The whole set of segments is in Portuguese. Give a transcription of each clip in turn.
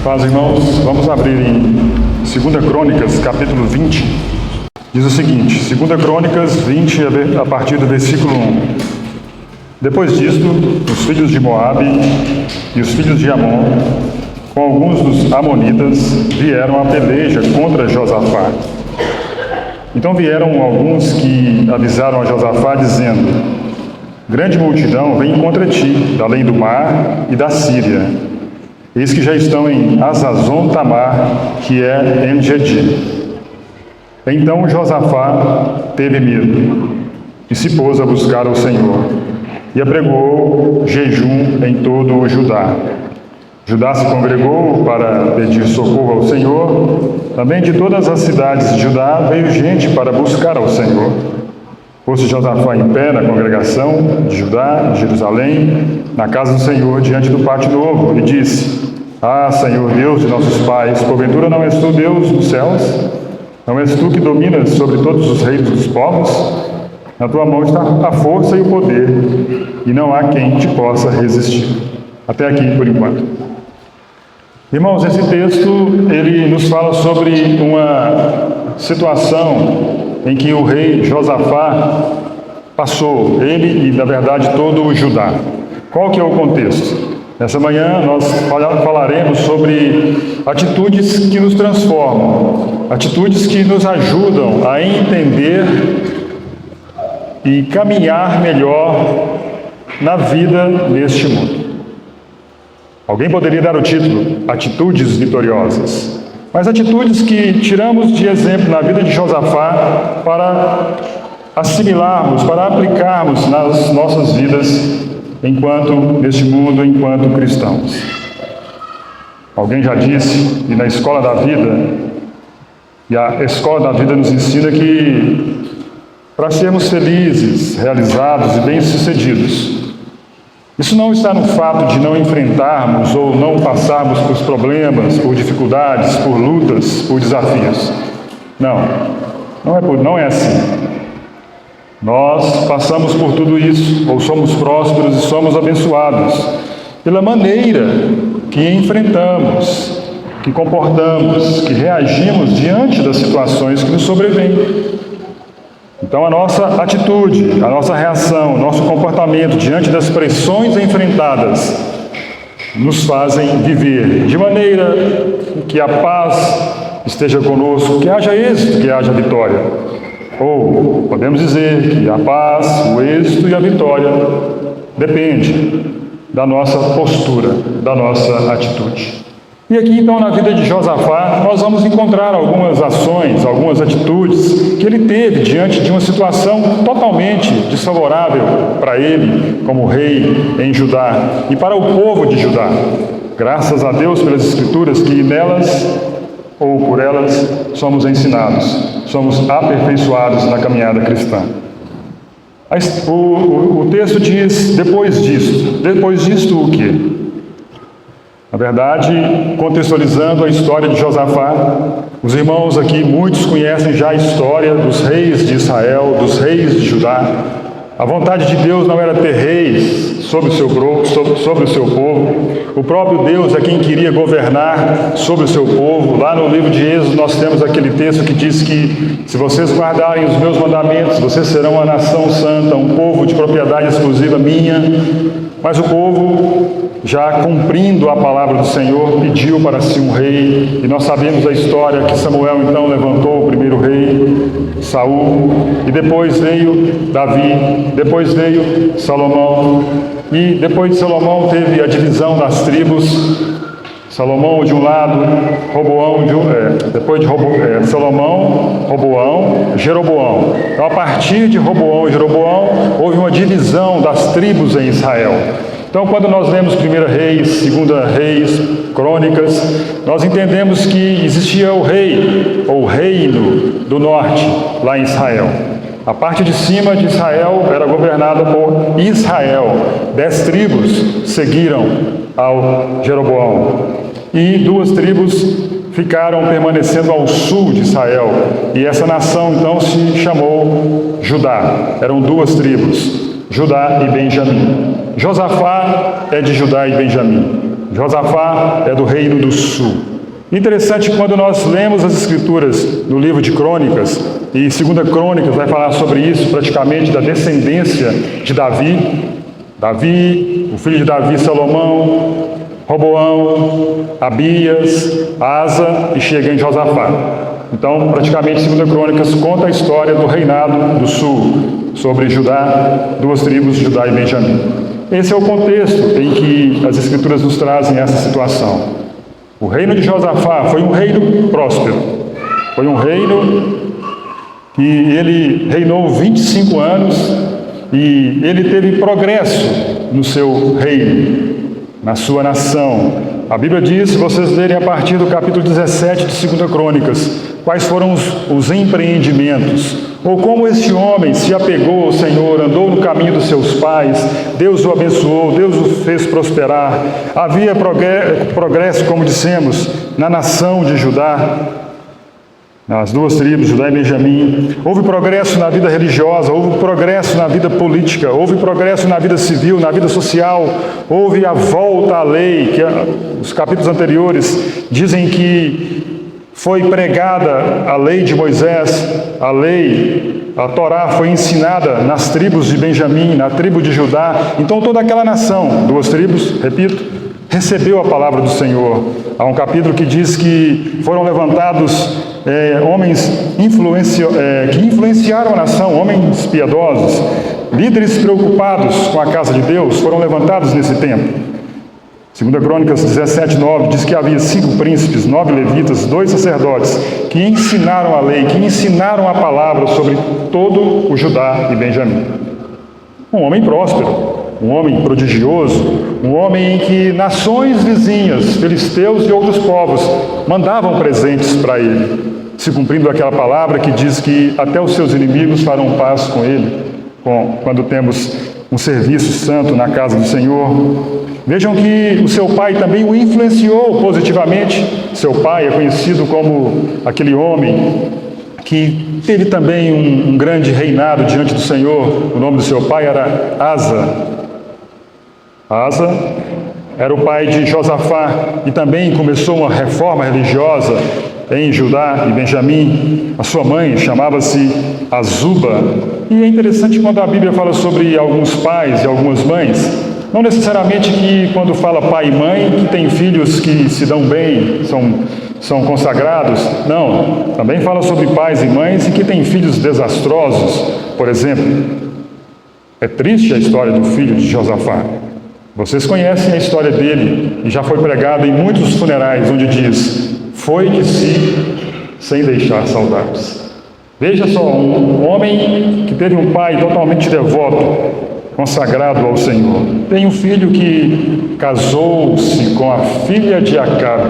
Paz, irmãos, vamos abrir em 2 Crônicas, capítulo 20. Diz o seguinte, 2 Crônicas 20, a partir do versículo 1. Depois disto, os filhos de Moabe e os filhos de Amon, com alguns dos amonitas, vieram à peleja contra Josafá. Então vieram alguns que avisaram a Josafá, dizendo: grande multidão vem contra ti, da além do mar e da Síria. Eis que já estão em Hazazon Tamar, que é En-Gedi. Então Josafá teve medo e se pôs a buscar o Senhor, e apregou jejum em todo o Judá. Judá se congregou para pedir socorro ao Senhor. Também de todas as cidades de Judá veio gente para buscar ao Senhor. Pôs-se Josafá em pé na congregação de Judá, de Jerusalém, na casa do Senhor, diante do pátio novo, e disse: ah, Senhor, Deus de nossos pais, porventura não és tu Deus dos céus? Não és tu que dominas sobre todos os reinos dos povos? Na tua mão está a força e o poder, e não há quem te possa resistir. Até aqui, por enquanto. Irmãos, esse texto, ele nos fala sobre uma situação em que o rei Josafá passou, ele e, na verdade, todo o Judá. Qual que é o contexto? Nessa manhã nós falaremos sobre atitudes que nos transformam, atitudes que nos ajudam a entender e caminhar melhor na vida neste mundo. Alguém poderia dar o título Atitudes Vitoriosas, mas atitudes que tiramos de exemplo na vida de Josafá para assimilarmos, para aplicarmos nas nossas vidas neste mundo, enquanto cristãos. Alguém já disse, e na escola da vida, e a escola da vida nos ensina que para sermos felizes, realizados e bem-sucedidos, isso não está no fato de não enfrentarmos ou não passarmos por problemas, por dificuldades, por lutas, por desafios. Não é assim. Nós passamos por tudo isso, ou somos prósperos e somos abençoados, pela maneira que enfrentamos, que comportamos, que reagimos diante das situações que nos sobrevêm. Então a nossa atitude, a nossa reação, o nosso comportamento diante das pressões enfrentadas nos fazem viver de maneira que a paz esteja conosco, que haja êxito, que haja vitória. Ou podemos dizer que a paz, o êxito e a vitória depende da nossa postura, da nossa atitude. E aqui então na vida de Josafá nós vamos encontrar algumas ações, algumas atitudes que ele teve diante de uma situação totalmente desfavorável para ele como rei em Judá e para o povo de Judá. Graças a Deus pelas Escrituras que nelas ou por elas somos ensinados, somos aperfeiçoados na caminhada cristã. O texto diz, depois disto o quê? Na verdade, contextualizando a história de Josafá, os irmãos aqui, muitos conhecem já a história dos reis de Israel, dos reis de Judá. A vontade de Deus não era ter reis sobre o seu povo. O próprio Deus é quem queria governar sobre o seu povo. Lá no livro de Êxodo nós temos aquele texto que diz que se vocês guardarem os meus mandamentos, vocês serão uma nação santa, um povo de propriedade exclusiva minha. Mas o povo, já cumprindo a palavra do Senhor, pediu para si um rei, e nós sabemos a história que Samuel então levantou o primeiro rei, Saul, e depois veio Davi, depois veio Salomão, e depois de Salomão teve a divisão das tribos, Salomão de um lado, Roboão depois de Salomão, Roboão, Jeroboão. Então, a partir de Roboão e Jeroboão, houve uma divisão das tribos em Israel. Então, quando nós lemos 1 Reis, 2 Reis, Crônicas, nós entendemos que existia o rei, ou reino do norte, lá em Israel. A parte de cima de Israel era governada por Israel. 10 tribos seguiram ao Jeroboão. E 2 tribos ficaram permanecendo ao sul de Israel. E essa nação então se chamou Judá. Eram 2 tribos, Judá e Benjamim. Josafá é de Judá e Benjamim. Josafá é do reino do sul. Interessante, quando nós lemos as escrituras no livro de Crônicas, e 2 Crônicas vai falar sobre isso, praticamente da descendência de Davi, o filho de Davi, Salomão, Roboão, Abias, Asa e chega em Josafá. Então, praticamente, 2 Crônicas conta a história do reinado do sul, sobre Judá, 2 tribos, Judá e Benjamim. Esse é o contexto em que as escrituras nos trazem essa situação. O reino de Josafá foi um reino próspero, foi um reino que ele reinou 25 anos e ele teve progresso no seu reino, na sua nação. A Bíblia diz, se vocês lerem a partir do capítulo 17 de 2 Crônicas, quais foram os empreendimentos, ou como este homem se apegou ao Senhor, andou no caminho dos seus pais, Deus o abençoou, Deus o fez prosperar. Havia progresso, como dissemos, na nação de Judá, nas 2 tribos, Judá e Benjamim. Houve progresso na vida religiosa, houve progresso na vida política, houve progresso na vida civil, na vida social, houve a volta à lei, que os capítulos anteriores dizem que foi pregada a lei de Moisés, a Torá foi ensinada nas tribos de Benjamim, na tribo de Judá. Então toda aquela nação, 2 tribos, repito, recebeu a palavra do Senhor. Há um capítulo que diz que foram levantados homens que influenciaram a nação, homens piedosos, líderes preocupados com a casa de Deus, foram levantados nesse tempo. 2 Crônicas 17:9 diz que havia 5 príncipes, 9 levitas, 2 sacerdotes, que ensinaram a lei, que ensinaram a palavra sobre todo o Judá e Benjamim. Um homem próspero, um homem prodigioso, um homem em que nações vizinhas, filisteus e outros povos, mandavam presentes para ele, se cumprindo aquela palavra que diz que até os seus inimigos farão paz com ele, quando temos um serviço santo na casa do Senhor. Vejam que o seu pai também o influenciou positivamente. Seu pai é conhecido como aquele homem que teve também um grande reinado diante do Senhor. O nome do seu pai era Asa. Asa era o pai de Josafá e também começou uma reforma religiosa em Judá e Benjamim. A sua mãe chamava-se Azuba. E é interessante quando a Bíblia fala sobre alguns pais e algumas mães, não necessariamente que quando fala pai e mãe, que tem filhos que se dão bem, são consagrados. Não, também fala sobre pais e mães e que têm filhos desastrosos. Por exemplo, é triste a história do filho de Josafá. Vocês conhecem a história dele e já foi pregada em muitos funerais, onde diz: foi de si sem deixar saudades. Veja só, um homem que teve um pai totalmente devoto, consagrado ao Senhor. Tem um filho que casou-se com a filha de Acabe,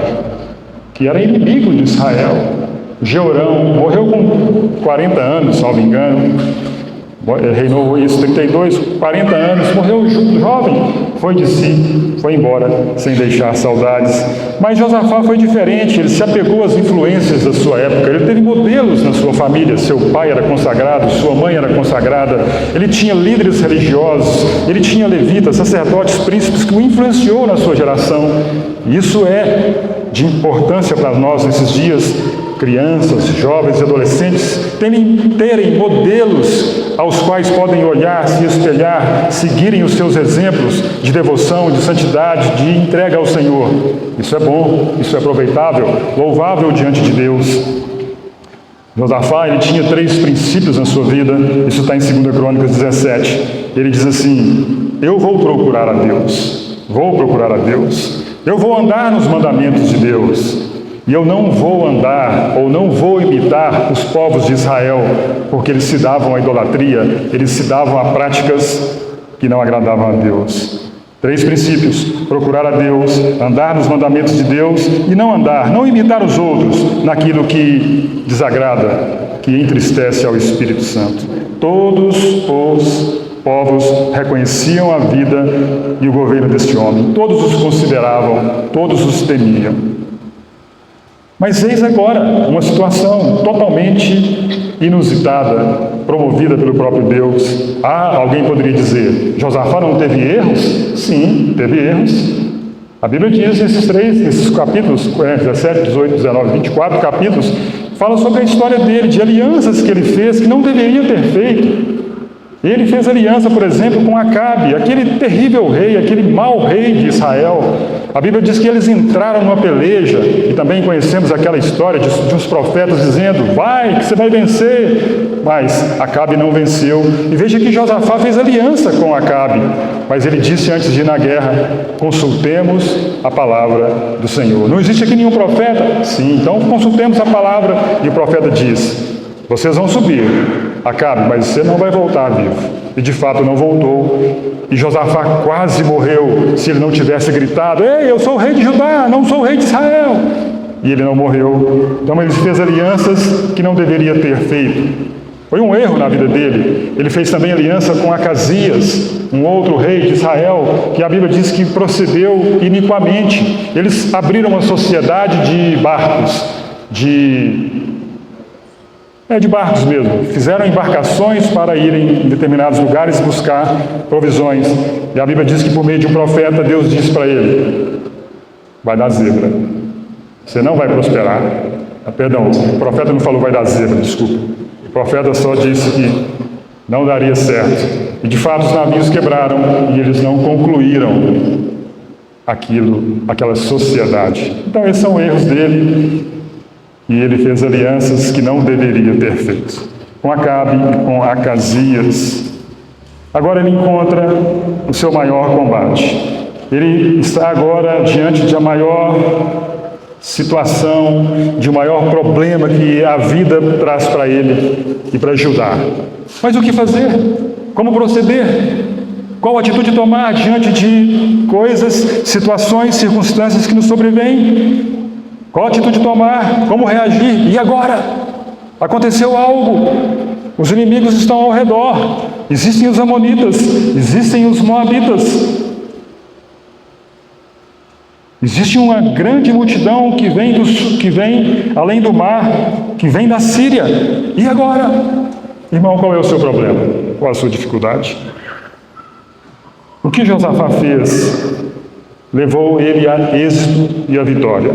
que era inimigo de Israel. Jeorão morreu com 40 anos, salvo engano. Reinou isso 32, 40 anos, morreu jovem, foi de si, foi embora sem deixar saudades. Mas Josafá foi diferente, ele se apegou às influências da sua época, ele teve modelos na sua família, seu pai era consagrado, sua mãe era consagrada, ele tinha líderes religiosos, ele tinha levitas, sacerdotes, príncipes que o influenciou na sua geração. Isso é de importância para nós nesses dias. Crianças, jovens e adolescentes terem modelos aos quais podem olhar, se espelhar, seguirem os seus exemplos de devoção, de santidade, de entrega ao Senhor. Isso é bom, isso é aproveitável, louvável diante de Deus. Josafá, ele tinha 3 princípios na sua vida, isso está em 2 Crônicas 17. Ele diz assim: eu vou procurar a Deus, eu vou andar nos mandamentos de Deus. E eu não vou andar ou não vou imitar os povos de Israel, porque eles se davam à idolatria, eles se davam a práticas que não agradavam a Deus. 3 princípios: procurar a Deus, andar nos mandamentos de Deus e não imitar os outros naquilo que desagrada, que entristece ao Espírito Santo. Todos os povos reconheciam a vida e o governo deste homem, todos os consideravam, todos os temiam. Mas eis agora uma situação totalmente inusitada, promovida pelo próprio Deus. Alguém poderia dizer: Josafá não teve erros? Sim, teve erros. A Bíblia diz esses capítulos, 17, 18, 19, 24 capítulos, fala sobre a história dele, de alianças que ele fez que não deveria ter feito. Ele fez aliança, por exemplo, com Acabe, aquele terrível rei, aquele mau rei de Israel. A Bíblia diz que eles entraram numa peleja, e também conhecemos aquela história de uns profetas dizendo: vai, que você vai vencer. Mas Acabe não venceu. E veja que Josafá fez aliança com Acabe, mas ele disse antes de ir na guerra: consultemos a palavra do Senhor. Não existe aqui nenhum profeta? Sim, então consultemos a palavra. E o profeta diz: vocês vão subir, Acabe, mas você não vai voltar vivo. E de fato não voltou. E Josafá quase morreu se ele não tivesse gritado: ei, eu sou o rei de Judá, não sou o rei de Israel. E ele não morreu. Então ele fez alianças que não deveria ter feito. Foi um erro na vida dele. Ele fez também aliança com Acasias, um outro rei de Israel, que a Bíblia diz que procedeu iniquamente. Eles abriram uma sociedade de barcos, de barcos mesmo. Fizeram embarcações para irem em determinados lugares buscar provisões. E a Bíblia diz que por meio de um profeta, Deus disse para ele: vai dar zebra. Você não vai prosperar. Perdão, o profeta não falou vai dar zebra, desculpa. O profeta só disse que não daria certo. E de fato os navios quebraram e eles não concluíram aquela sociedade. Então esses são erros dele. E ele fez alianças que não deveria ter feito, com Acabe e com Acasias. Agora ele encontra o seu maior combate. Ele está agora diante de a maior situação, de um maior problema que a vida traz para ele e para Judá. Mas o que fazer? Como proceder? Qual atitude tomar diante de coisas, situações, circunstâncias que nos sobrevêm? Qual atitude tomar? Como reagir? E agora? Aconteceu algo. Os inimigos estão ao redor. Existem os amonitas, existem os moabitas. Existe uma grande multidão que vem além do mar, que vem da Síria. E agora? Irmão, qual é o seu problema? Qual a sua dificuldade? O que Josafá fez levou ele a êxito e a vitória.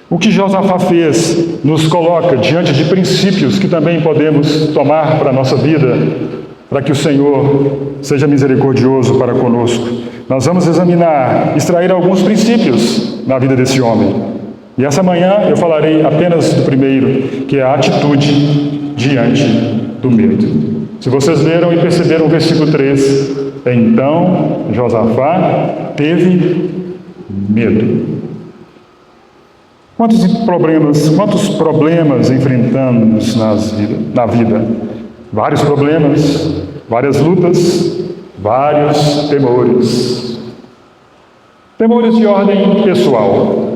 O que Josafá fez nos coloca diante de princípios que também podemos tomar para a nossa vida, para que o Senhor seja misericordioso para conosco. Nós vamos extrair alguns princípios na vida desse homem. E essa manhã eu falarei apenas do primeiro, que é a atitude diante do medo. Se vocês leram e perceberam o versículo 3, então Josafá teve medo. Quantos problemas enfrentamos na vida? Vários problemas, várias lutas, vários temores. Temores de ordem pessoal,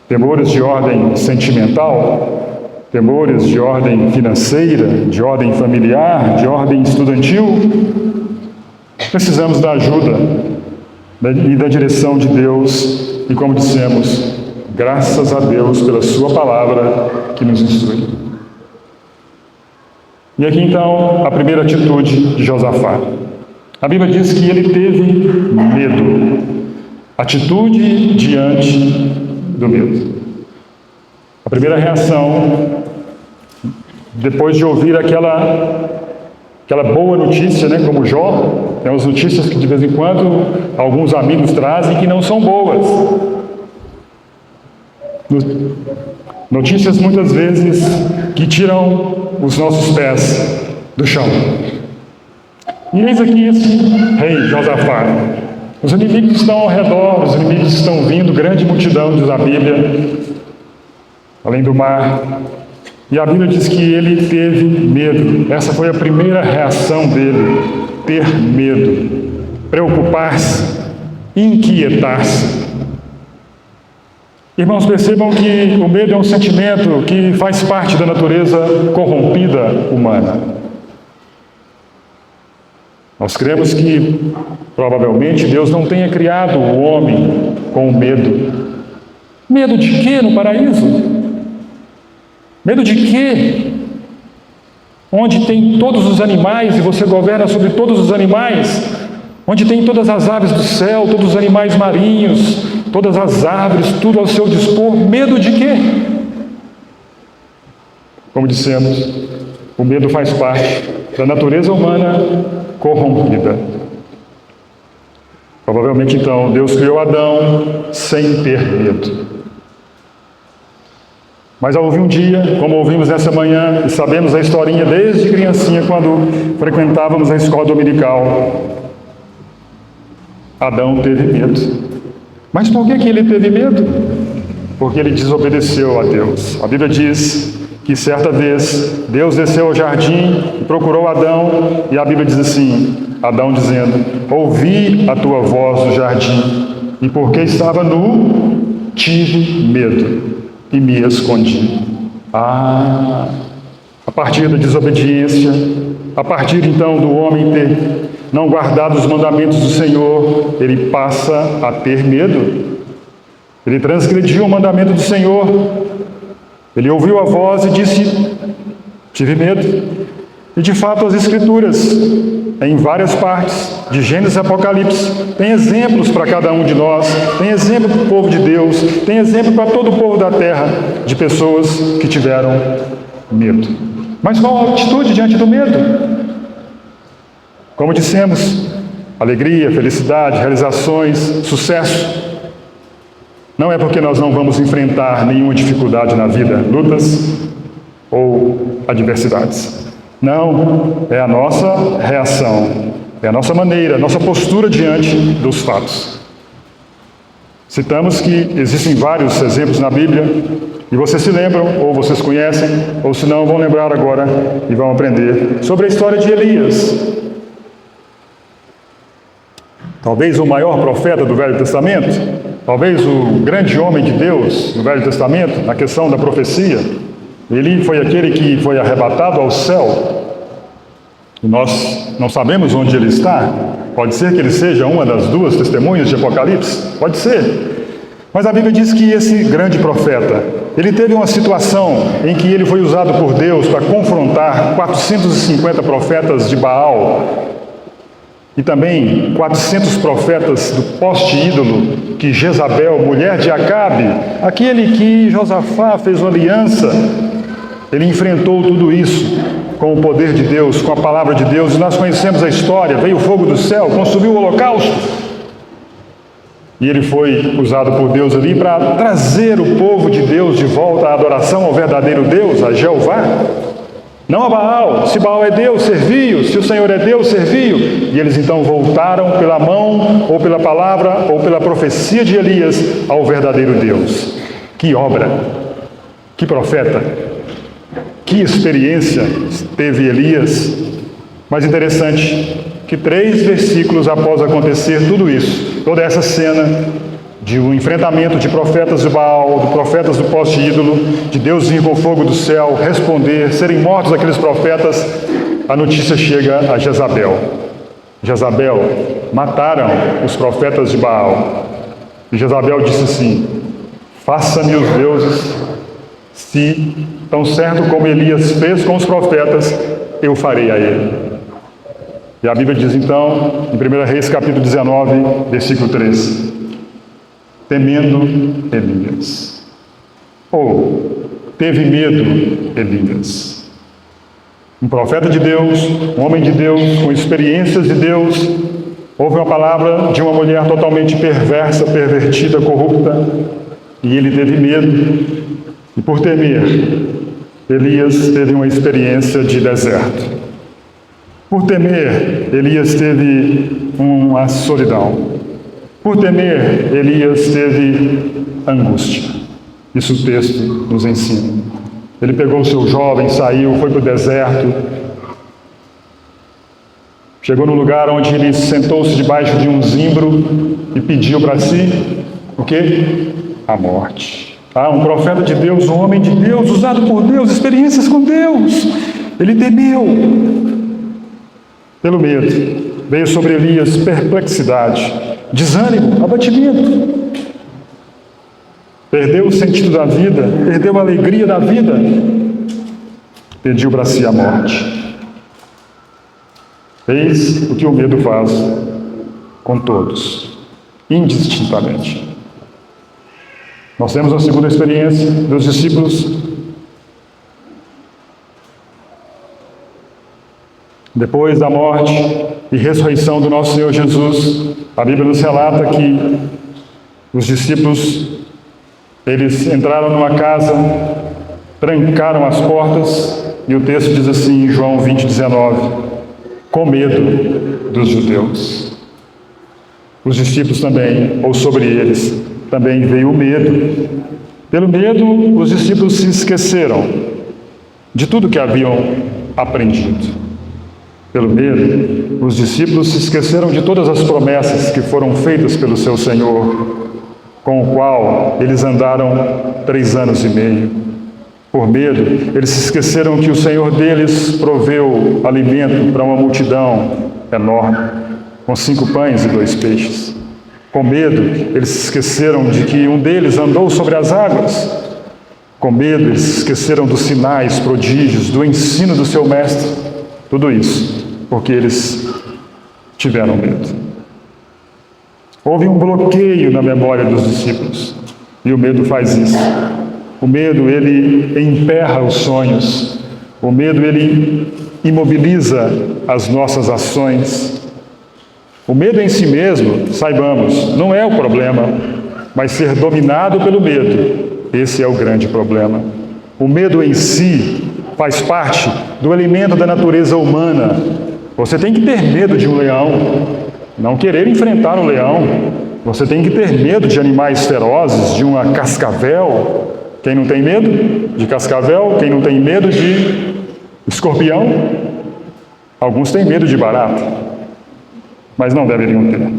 temores de ordem sentimental, temores de ordem financeira, de ordem familiar, de ordem estudantil. Precisamos da ajuda e da direção de Deus e, como dissemos, graças a Deus pela sua palavra que nos instrui. E aqui então a primeira atitude de Josafá. A Bíblia diz que ele teve medo. Atitude diante do medo. A primeira reação, depois de ouvir aquela boa notícia, como Jó, tem umas notícias que de vez em quando alguns amigos trazem que não são boas. Notícias muitas vezes que tiram os nossos pés do chão. E eis aqui esse rei Josafá. Os inimigos estão ao redor, os inimigos estão vindo, grande multidão, diz a Bíblia, além do mar. E a Bíblia diz que ele teve medo. Essa foi a primeira reação dele, ter medo, preocupar-se, inquietar-se. Irmãos, percebam que o medo é um sentimento que faz parte da natureza corrompida humana. Nós cremos que, provavelmente, Deus não tenha criado o homem com medo. Medo de quê no paraíso? Medo de quê? Onde tem todos os animais e você governa sobre todos os animais, onde tem todas as aves do céu, todos os animais marinhos, todas as árvores, tudo ao seu dispor. Medo de quê? Como dissemos, o medo faz parte da natureza humana corrompida. Provavelmente, então, Deus criou Adão sem ter medo. Mas houve um dia, como ouvimos nessa manhã, e sabemos a historinha desde criancinha, quando frequentávamos a escola dominical, Adão teve medo. Mas por que ele teve medo? Porque ele desobedeceu a Deus. A Bíblia diz que certa vez Deus desceu ao jardim e procurou Adão, e a Bíblia diz assim, Adão dizendo, ouvi a tua voz no jardim, e porque estava nu, tive medo e me escondi. A partir da desobediência, a partir então do homem ter não guardado os mandamentos do Senhor, ele passa a ter medo. Ele transgrediu o mandamento do Senhor. Ele ouviu a voz e disse, tive medo. E de fato as Escrituras, em várias partes, de Gênesis e Apocalipse, tem exemplos para cada um de nós, tem exemplo para o povo de Deus, tem exemplo para todo o povo da terra, de pessoas que tiveram medo. Mas qual a atitude diante do medo? Como dissemos, alegria, felicidade, realizações, sucesso. Não é porque nós não vamos enfrentar nenhuma dificuldade na vida, lutas ou adversidades. Não, é a nossa reação, é a nossa maneira, a nossa postura diante dos fatos. Citamos que existem vários exemplos na Bíblia, e vocês se lembram, ou vocês conhecem, ou se não, vão lembrar agora e vão aprender sobre a história de Elias. Talvez o maior profeta do Velho Testamento, talvez o grande homem de Deus no Velho Testamento, na questão da profecia. Ele foi aquele que foi arrebatado ao céu. E nós não sabemos onde ele está. Pode ser que ele seja uma das duas testemunhas de Apocalipse. Pode ser. Mas a Bíblia diz que esse grande profeta, ele teve uma situação em que ele foi usado por Deus para confrontar 450 profetas de Baal e também 400 profetas do poste-ídolo que Jezabel, mulher de Acabe, aquele que Josafá fez uma aliança, ele enfrentou tudo isso com o poder de Deus, com a palavra de Deus, e nós conhecemos a história, veio o fogo do céu, consumiu o holocausto, e ele foi usado por Deus ali para trazer o povo de Deus de volta à adoração ao verdadeiro Deus, a Jeová, não a Baal. Se Baal é Deus, serviu. Se o Senhor é Deus, serviu. E eles então voltaram pela mão, ou pela palavra, ou pela profecia de Elias, ao verdadeiro Deus. Que obra! Que profeta! Que experiência teve Elias! Mas interessante que 3 versículos após acontecer tudo isso, toda essa cena de um enfrentamento de profetas de Baal, de profetas do poste-ídolo, de Deus vir com fogo do céu, responder, serem mortos aqueles profetas, a notícia chega a Jezabel. Jezabel, mataram os profetas de Baal. E Jezabel disse assim, faça-me os deuses, se tão certo como Elias fez com os profetas, eu farei a ele. E a Bíblia diz então, em 1 Reis capítulo 19, versículo 13, temendo Elias. Ou, teve medo Elias. Um profeta de Deus, um homem de Deus, com experiências de Deus, ouve uma palavra de uma mulher totalmente perversa, pervertida, corrupta, e ele teve medo. E por temer, Elias teve uma experiência de deserto. Por temer, Elias teve uma solidão. Por temer, Elias teve angústia. Isso o texto nos ensina. Ele pegou o seu jovem, saiu, foi para o deserto. Chegou no lugar onde ele sentou-se debaixo de um zimbro e pediu para si o quê? A morte. Um profeta de Deus, um homem de Deus, usado por Deus, experiências com Deus. Ele temeu. Pelo medo, veio sobre Elias perplexidade, desânimo, abatimento. Perdeu o sentido da vida, perdeu a alegria da vida, pediu para si a morte. Eis o que o medo faz com todos, indistintamente. Nós temos uma segunda experiência dos discípulos. Depois da morte e ressurreição do nosso Senhor Jesus, a Bíblia nos relata que os discípulos, eles entraram numa casa, trancaram as portas, e o texto diz assim em João 20:19, com medo dos judeus. Os discípulos também, ou sobre eles, também veio o medo. Pelo medo, os discípulos se esqueceram de tudo que haviam aprendido. Pelo medo, os discípulos se esqueceram de todas as promessas que foram feitas pelo seu Senhor, com o qual eles andaram 3 anos e meio. Por medo, eles se esqueceram que o Senhor deles proveu alimento para uma multidão enorme, com 5 pães e 2 peixes. Com medo, eles se esqueceram de que um deles andou sobre as águas. Com medo, eles se esqueceram dos sinais, prodígios, do ensino do seu mestre. Tudo isso porque eles tiveram medo. Houve um bloqueio na memória dos discípulos, e o medo faz isso. O medo, ele emperra os sonhos. O medo, ele imobiliza as nossas ações. O medo em si mesmo, saibamos, não é o problema, mas ser dominado pelo medo, esse é o grande problema. O medo em si faz parte do elemento da natureza humana. Você tem que ter medo de um leão, não querer enfrentar um leão. Você tem que ter medo de animais ferozes, de uma cascavel. Quem não tem medo de cascavel? Quem não tem medo de escorpião? Alguns têm medo de barata, mas não deveriam ter.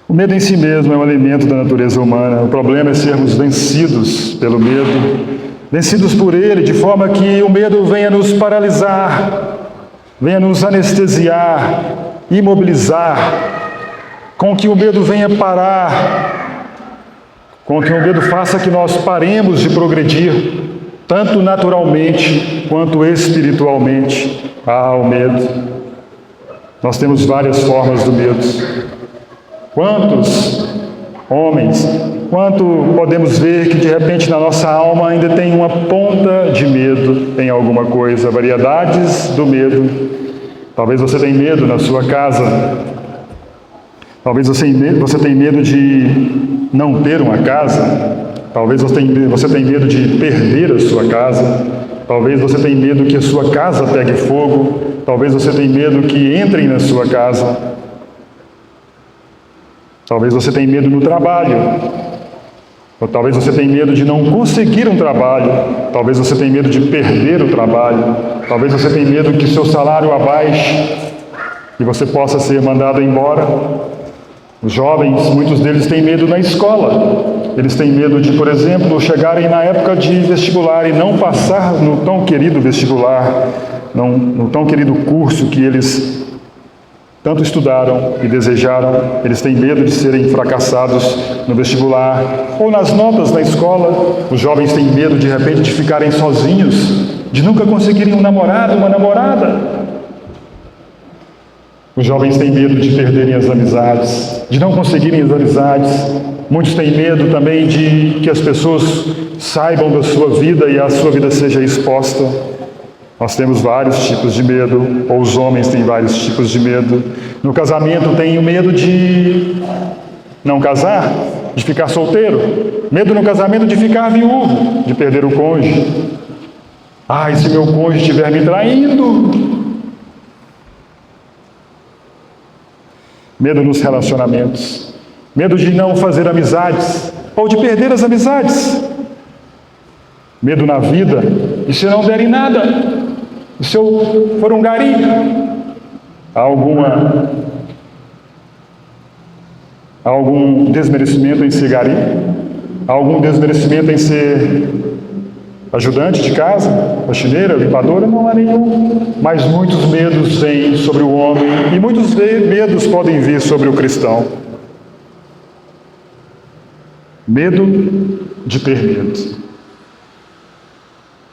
O medo em si mesmo é um elemento da natureza humana. O problema é sermos vencidos pelo medo, vencidos por ele, de forma que o medo venha nos paralisar, venha nos anestesiar, imobilizar, com que o medo venha parar, com que o medo faça que nós paremos de progredir, tanto naturalmente quanto espiritualmente. O medo. Nós temos várias formas do medo. Quantos homens, quanto podemos ver que de repente na nossa alma ainda tem uma ponta de medo em alguma coisa, variedades do medo. Talvez você tenha medo na sua casa, talvez você tenha medo de não ter uma casa, talvez você tenha medo de perder a sua casa, talvez você tenha medo que a sua casa pegue fogo, talvez você tenha medo que entrem na sua casa. Talvez você tenha medo no trabalho, ou talvez você tenha medo de não conseguir um trabalho, talvez você tenha medo de perder o trabalho, talvez você tenha medo que seu salário abaixe e você possa ser mandado embora. Os jovens, muitos deles têm medo na escola. Eles têm medo de, por exemplo, chegarem na época de vestibular e não passar no tão querido vestibular, no tão querido curso que eles tanto estudaram e desejaram. Eles têm medo de serem fracassados no vestibular ou nas notas da escola. Os jovens têm medo, de repente, de ficarem sozinhos, de nunca conseguirem um namorado, uma namorada. Os jovens têm medo de perderem as amizades, de não conseguirem as amizades. Muitos têm medo também de que as pessoas saibam da sua vida e a sua vida seja exposta. Nós temos vários tipos de medo, ou os homens têm vários tipos de medo. No casamento tem o medo de não casar, de ficar solteiro. Medo no casamento de ficar viúvo, de perder o cônjuge. E se meu cônjuge estiver me traindo? Medo nos relacionamentos. Medo de não fazer amizades, ou de perder as amizades. Medo na vida, e se não der em nada? E se eu for um gari? Há algum desmerecimento em ser gari? Há algum desmerecimento em ser ajudante de casa, faxineira, limpadora? Não há nenhum. Mas muitos medos vêm sobre o homem, e muitos medos podem vir sobre o cristão. Medo de ter medo.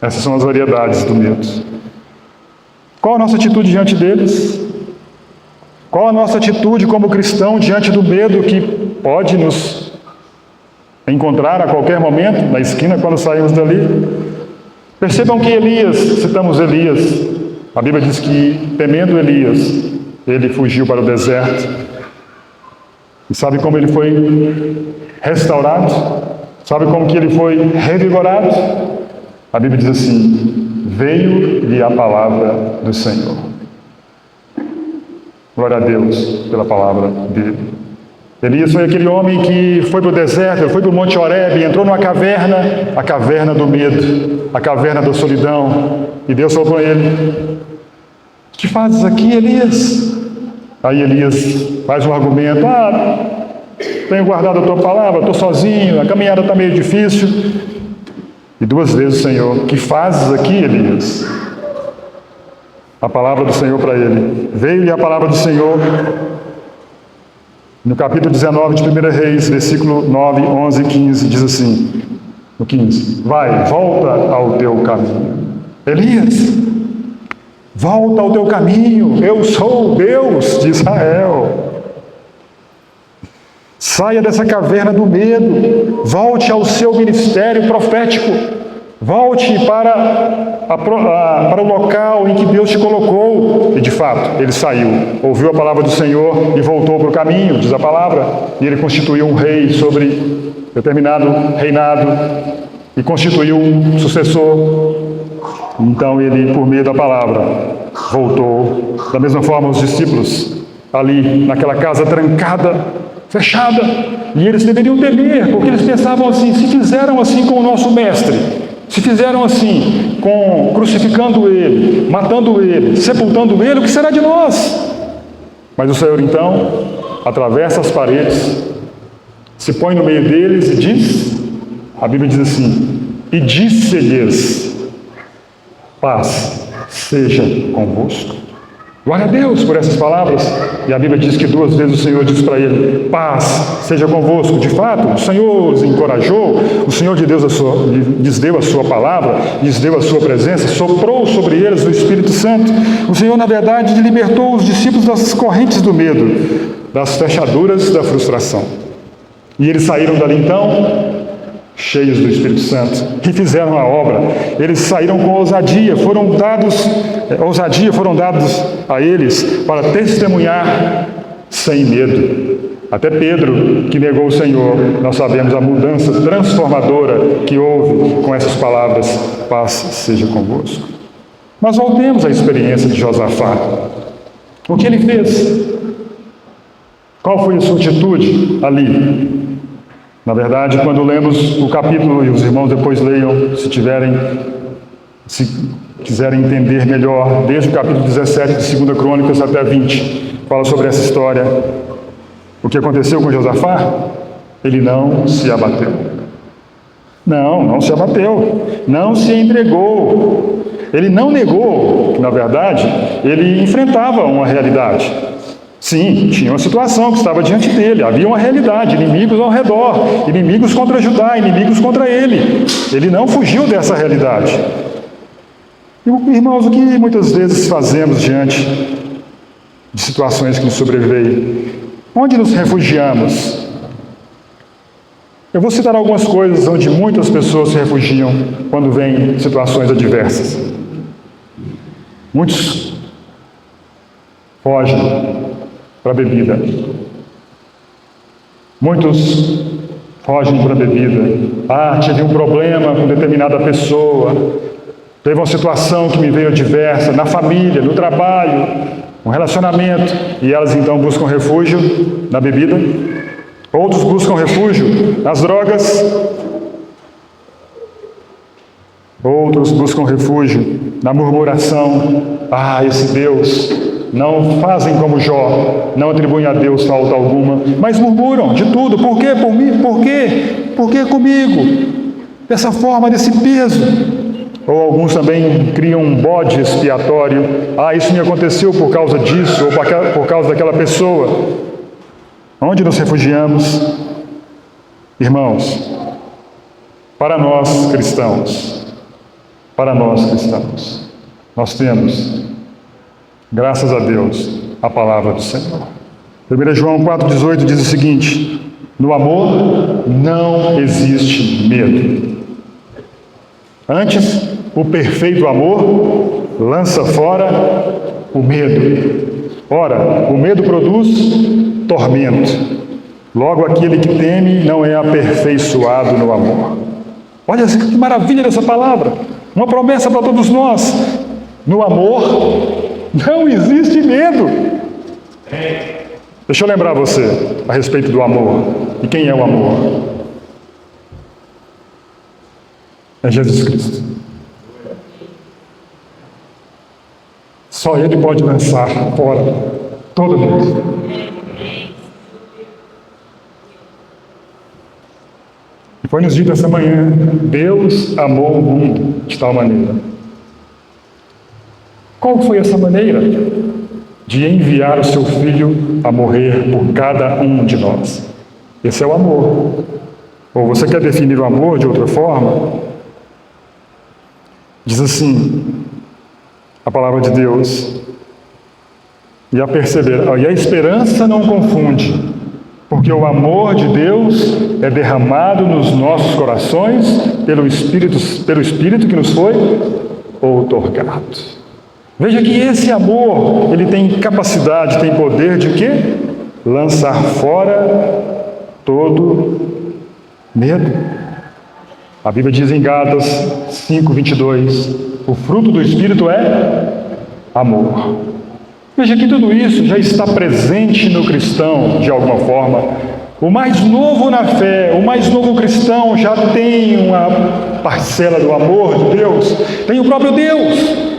Essas são as variedades do medo. Qual a nossa atitude diante deles? Qual a nossa atitude como cristão diante do medo que pode nos encontrar a qualquer momento, na esquina, quando saímos dali. Percebam que Elias, citamos Elias, a Bíblia diz que, temendo Elias, ele fugiu para o deserto. E sabe como ele foi restaurado? Sabe como que ele foi revigorado? A Bíblia diz assim: veio-lhe a palavra do Senhor. Glória a Deus pela palavra dele. Elias foi aquele homem que foi para o deserto, ele foi para o Monte Horebe, entrou numa caverna, a caverna do medo, a caverna da solidão. E Deus falou para ele: o que fazes aqui, Elias? Aí Elias faz um argumento: tenho guardado a tua palavra, estou sozinho, a caminhada está meio difícil. E 2 vezes o Senhor: que fazes aqui, Elias? A palavra do Senhor para ele. Veio-lhe a palavra do Senhor no capítulo 19 de 1 Reis, versículo 9, 11 e 15, diz assim, no 15: vai, volta ao teu caminho. Elias, volta ao teu caminho, eu sou o Deus de Israel. Saia dessa caverna do medo, volte ao seu ministério profético, volte para o local em que Deus te colocou. E de fato, ele saiu, ouviu a palavra do Senhor e voltou para o caminho, diz a palavra, e ele constituiu um rei sobre determinado reinado e constituiu um sucessor. Então ele, por meio da palavra, voltou. Da mesma forma, os discípulos ali naquela casa trancada, fechada, e eles deveriam temer, porque eles pensavam assim: se fizeram assim com o nosso mestre, se fizeram assim, crucificando ele, matando ele, sepultando ele, o que será de nós? Mas o Senhor então atravessa as paredes, se põe no meio deles e diz, a Bíblia diz assim: e disse-lhes, paz seja convosco. Glória a Deus por essas palavras. E a Bíblia diz que 2 vezes o Senhor diz para ele: paz seja convosco. De fato, o Senhor os encorajou, o Senhor lhes deu a sua palavra, lhes deu a sua presença, soprou sobre eles o Espírito Santo. O Senhor, na verdade, libertou os discípulos das correntes do medo, das fechaduras da frustração. E eles saíram dali então cheios do Espírito Santo, e fizeram a obra. Eles saíram com ousadia, foram dados a eles para testemunhar sem medo. Até Pedro, que negou o Senhor, nós sabemos a mudança transformadora que houve com essas palavras: paz seja convosco. Mas voltemos à experiência de Josafá. O que ele fez? Qual foi a sua atitude ali? Na verdade, quando lemos o capítulo, e os irmãos depois leiam, se quiserem entender melhor, desde o capítulo 17 de 2 Crônicas até 20, fala sobre essa história. O que aconteceu com Josafá? Ele não se abateu. Não se abateu. Não se entregou. Ele não negou que, na verdade, ele enfrentava uma realidade. Sim, tinha uma situação que estava diante dele, havia uma realidade, inimigos ao redor, inimigos contra Judá, inimigos contra ele. Ele não fugiu dessa realidade. E, irmãos, o que muitas vezes fazemos diante de situações que nos sobreveem? Onde nos refugiamos? Eu vou citar algumas coisas onde muitas pessoas se refugiam quando vêm situações adversas. Muitos fogem para a bebida. Muitos fogem para a bebida. Tive um problema com determinada pessoa, teve uma situação que me veio adversa, na família, no trabalho, um relacionamento, e elas então buscam refúgio na bebida. Outros buscam refúgio nas drogas. Outros buscam refúgio na murmuração. Esse Deus. Não fazem como Jó, não atribuem a Deus falta alguma, mas murmuram de tudo. Por quê? Por mim? Por quê? Por que comigo? Dessa forma, desse peso. Ou alguns também criam um bode expiatório. Isso me aconteceu por causa disso, ou por causa daquela pessoa. Onde nos refugiamos? Irmãos, para nós cristãos, nós temos, graças a Deus, a palavra do Senhor. 1 João 4,18 diz o seguinte: No amor não existe medo. Antes, o perfeito amor lança fora o medo. Ora, o medo produz tormento. Logo, aquele que teme não é aperfeiçoado no amor. Olha que maravilha dessa palavra. Uma promessa para todos nós. No amor não existe medo. Deixa eu lembrar você a respeito do amor. E quem é o amor? É Jesus Cristo. Só Ele pode lançar fora todo medo. E foi nos dito essa manhã: Deus amou o mundo de tal maneira. Qual foi essa maneira? De enviar o seu Filho a morrer por cada um de nós. Esse é o amor. Ou você quer definir o amor de outra forma? Diz assim a palavra de Deus: e a esperança não confunde, porque o amor de Deus é derramado nos nossos corações pelo Espírito que nos foi outorgado. Veja que esse amor, ele tem capacidade, tem poder de quê? Lançar fora todo medo. A Bíblia diz em Gálatas 5:22, o fruto do Espírito é amor. Veja que tudo isso já está presente no cristão, de alguma forma. O mais novo na fé, o mais novo cristão já tem uma parcela do amor de Deus, tem o próprio Deus.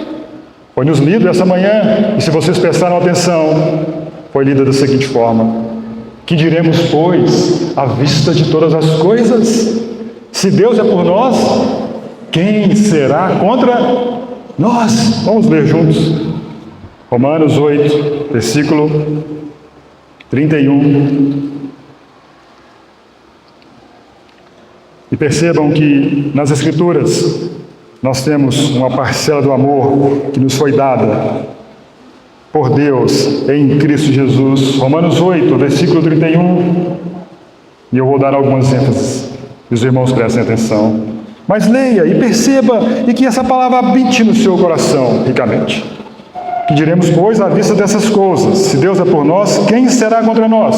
Foi nos lido essa manhã, e se vocês prestaram atenção, foi lida da seguinte forma: que diremos, pois, à vista de todas as coisas? Se Deus é por nós, quem será contra nós? Vamos ler juntos. Romanos 8, versículo 31. E percebam que nas Escrituras nós temos uma parcela do amor que nos foi dada por Deus em Cristo Jesus. Romanos 8, versículo 31. E eu vou dar algumas ênfases, e os irmãos prestem atenção. Mas leia e perceba, e que essa palavra habite no seu coração ricamente. Que diremos, pois, à vista dessas coisas? Se Deus é por nós, quem será contra nós?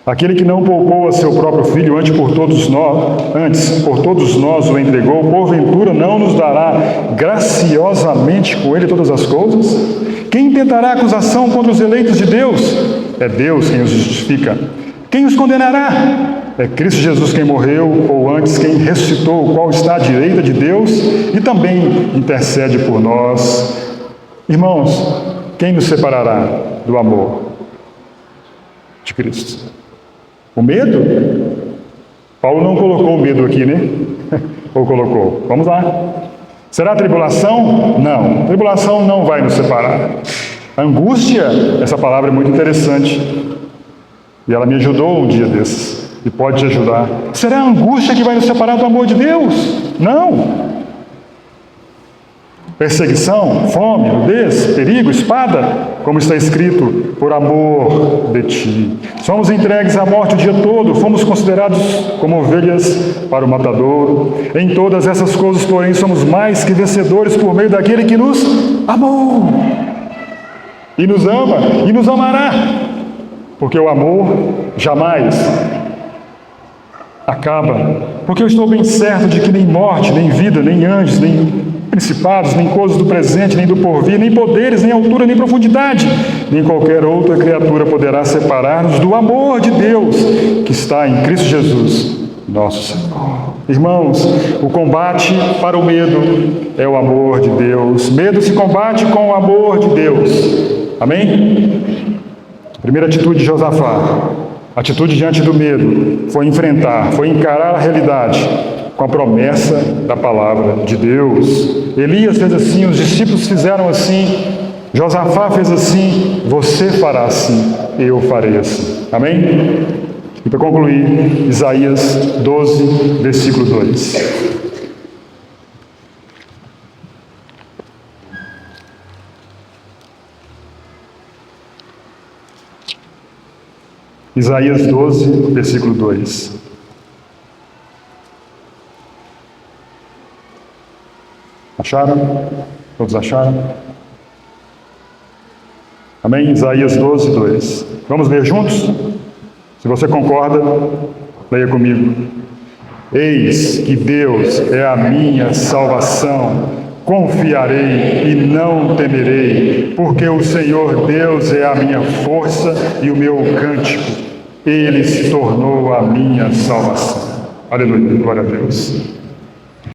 Aquele que não poupou a seu próprio Filho, antes por todos nós o entregou, porventura não nos dará graciosamente com Ele todas as coisas? Quem tentará acusação contra os eleitos de Deus? É Deus quem os justifica. Quem os condenará? É Cristo Jesus quem morreu, ou antes quem ressuscitou, o qual está à direita de Deus e também intercede por nós. Irmãos, quem nos separará do amor de Cristo? O medo? Paulo não colocou o medo aqui, né? Ou colocou? Vamos lá. Será a tribulação? Não. Tribulação não vai nos separar. Angústia, essa palavra é muito interessante. E ela me ajudou um dia desses. E pode te ajudar. Será a angústia que vai nos separar do amor de Deus? Não. Perseguição, fome, nudez, perigo, espada, como está escrito, por amor de ti. Somos entregues à morte o dia todo, fomos considerados como ovelhas para o matadouro. Em todas essas coisas, porém, somos mais que vencedores por meio daquele que nos amou. E nos ama, e nos amará. Porque o amor jamais acaba. Porque eu estou bem certo de que nem morte, nem vida, nem anjos, nem principados, nem coisas do presente, nem do porvir, nem poderes, nem altura, nem profundidade, nem qualquer outra criatura poderá separar-nos do amor de Deus que está em Cristo Jesus, nosso Senhor. Irmãos, o combate para o medo é o amor de Deus. Medo se combate com o amor de Deus. Amém? Primeira atitude de Josafá, atitude diante do medo, foi enfrentar, foi encarar a realidade com a promessa da palavra de Deus. Elias fez assim, os discípulos fizeram assim, Josafá fez assim, você fará assim, eu farei assim. Amém? E para concluir, Isaías 12, versículo 2. Isaías 12, versículo 2. Acharam? Todos acharam? Amém? Isaías 12, 2. Vamos ler juntos? Se você concorda, leia comigo. Eis que Deus é a minha salvação, confiarei e não temerei, porque o Senhor Deus é a minha força e o meu cântico, Ele se tornou a minha salvação. Aleluia, glória a Deus.